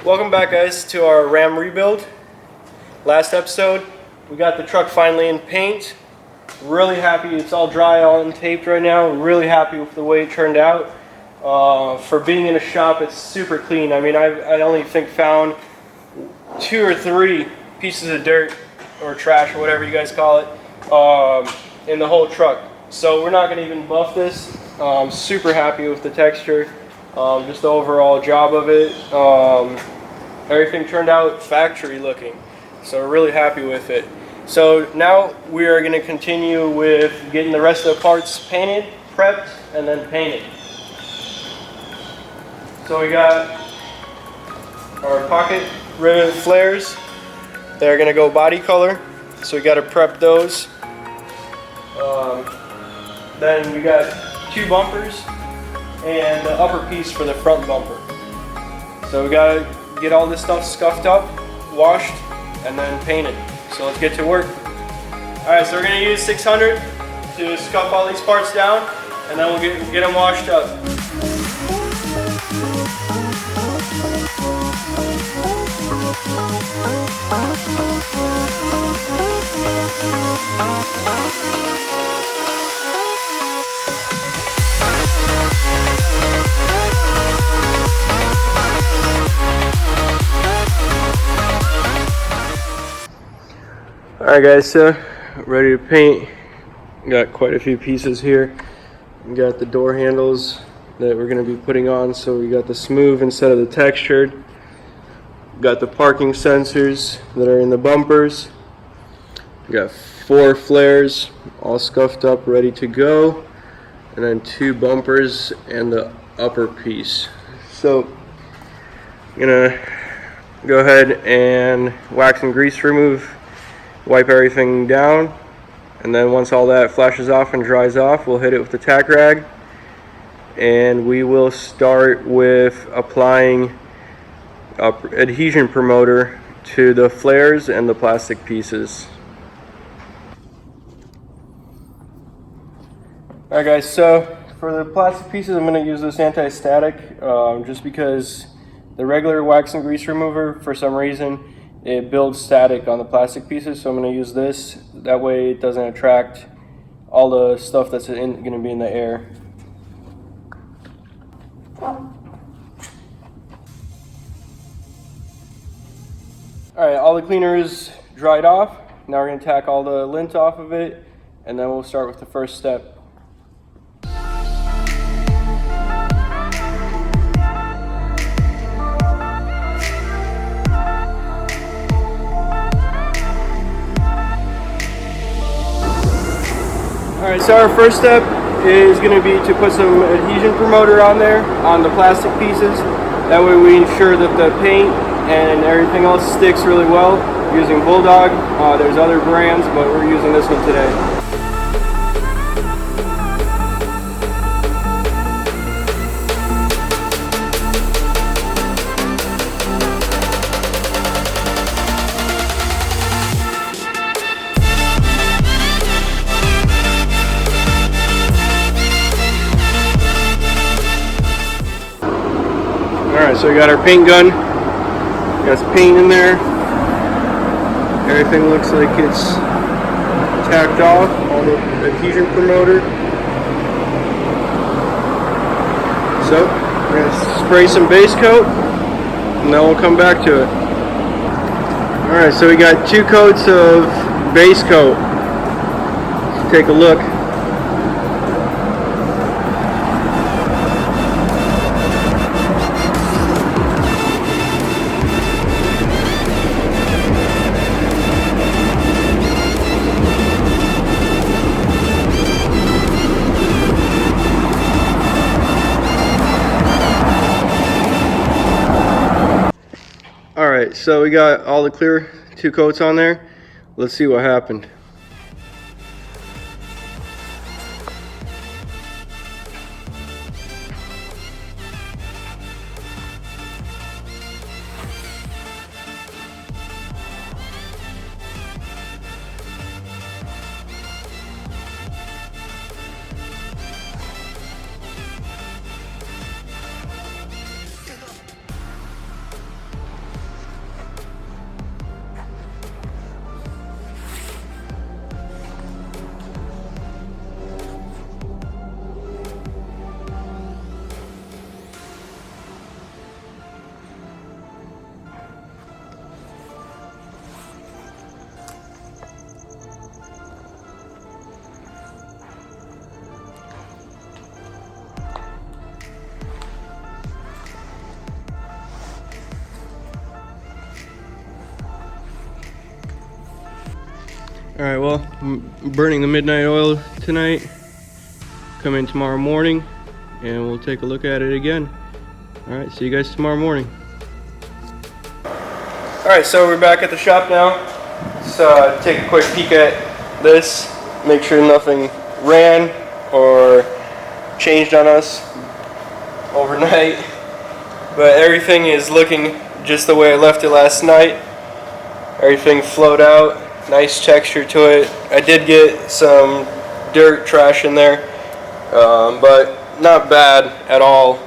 Welcome back, guys, to our Ram rebuild. Last episode, we got the truck finally in paint. Really happy. It's all dry, all untaped right now. Really happy with the way it turned out. For being in a shop, it's super clean. I mean, I only think found 2 or 3 pieces of dirt or trash or whatever you guys call it in the whole truck. So we're not going to even buff this. Super happy with the texture. Just the overall job of it. Everything turned out factory looking, so we're really happy with it. So now we are going to continue with getting the rest of the parts painted, prepped, and then painted. So we got our pocket rivet flares. They're going to go body color, so we got to prep those. Then we got 2 bumpers and the upper piece for the front bumper. So we gotta get all this stuff scuffed up, washed, and then painted. So let's get to work. Alright, so we're gonna use 600 to scuff all these parts down, and then we'll get them washed up. Alright guys, so ready to paint. Got quite a few pieces here. We got the door handles that we're going to be putting on, so we got the smooth instead of the textured. Got the parking sensors that are in the bumpers. We got 4 flares all scuffed up, ready to go. And then 2 bumpers and the upper piece. So I'm going to go ahead and wax and grease remove. Wipe everything down, and then once all that flashes off and dries off, we'll hit it with the tack rag, and we will start with applying adhesion promoter to the flares and the plastic pieces. Alright guys, so for the plastic pieces I'm going to use this anti-static just because the regular wax and grease remover, for some reason, it builds static on the plastic pieces, so I'm going to use this. That way it doesn't attract all the stuff that's going to be in the air. Alright, all the cleaner is dried off. Now we're going to tack all the lint off of it, and then we'll start with the first step. Alright, so our first step is going to be to put some adhesion promoter on there, on the plastic pieces. That way we ensure that the paint and everything else sticks really well. Using Bulldog, there's other brands, but we're using this one today. Alright, so we got our paint gun. Got some paint in there. Everything looks like it's tacked off, all the adhesion promoter. So we're going to spray some base coat, and then we'll come back to it. Alright, so we got 2 coats of base coat. Let's take a look. Alright, so we got all the clear 2 coats on there. Let's see what happened. All right, well, I'm burning the midnight oil tonight. Come in tomorrow morning and we'll take a look at it again. All right, see you guys tomorrow morning. All right, so we're back at the shop now. Let's take a quick peek at this. Make sure nothing ran or changed on us overnight. But everything is looking just the way I left it last night. Everything flowed out. Nice texture to it. I did get some dirt trash in there, but not bad at all.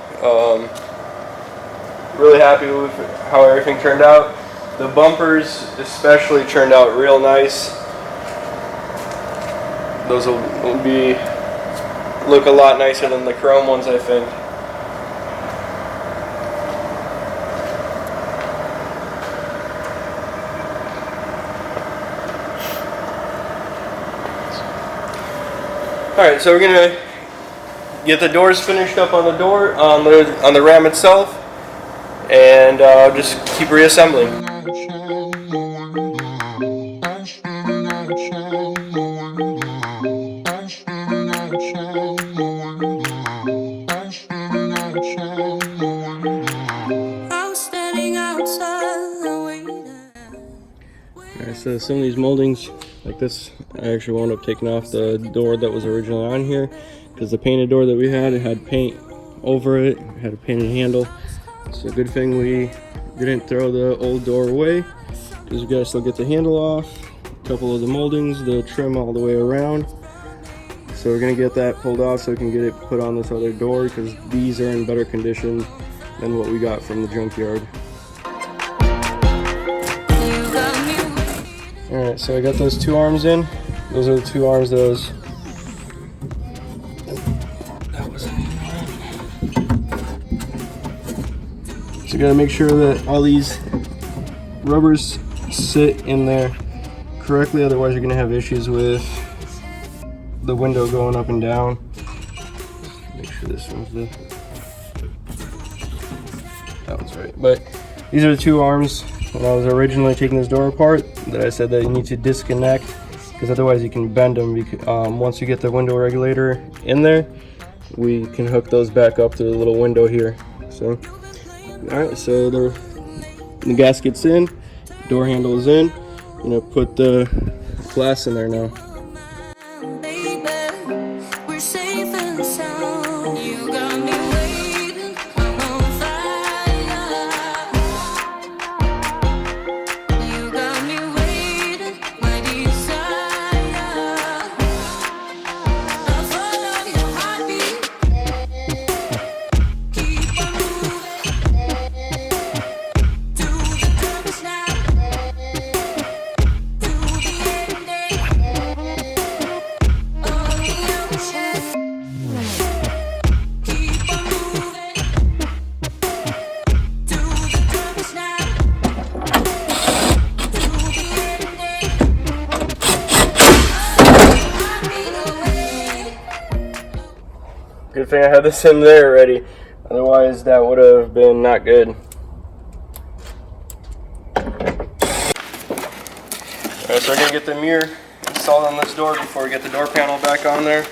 Really happy with how everything turned out. The bumpers especially turned out real nice. Those will look a lot nicer than the chrome ones, I think. Alright, so we're gonna get the doors finished up on the door, on the Ram itself, and just keep reassembling. Alright, so some of these moldings like this, I actually wound up taking off the door that was originally on here because the painted door that we had, it had paint over it, had a painted handle. So good thing we didn't throw the old door away because we gotta still get the handle off, a couple of the moldings, the trim all the way around. So we're gonna get that pulled off so we can get it put on this other door because these are in better condition than what we got from the junkyard. Alright, so I got those two arms in. Those are the two arms that was So you gotta make sure that all these rubbers sit in there correctly, otherwise you're gonna have issues with the window going up and down. Make sure this one's that one's right. But these are the two arms. When I was originally taking this door apart, that I said that you need to disconnect because otherwise you can bend them. Once you get the window regulator in there, we can hook those back up to the little window here. So, all right, so the gasket's in, door handle is in. I'm gonna put the glass in there now. Good thing I had this in there already, otherwise that would have been not good. Alright, so we're going to get the mirror installed on this door before we get the door panel back on there.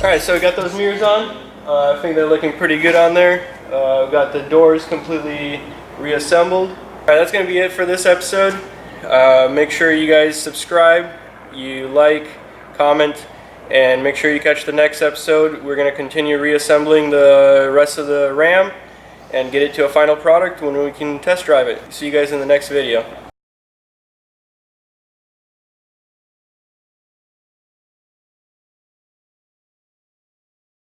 Alright, so we got those mirrors on. I think they're looking pretty good on there. We've got the doors completely reassembled. Alright, that's going to be it for this episode. Make sure you guys subscribe, you like, comment, and make sure you catch the next episode. We're going to continue reassembling the rest of the Ram and get it to a final product when we can test drive it. See you guys in the next video.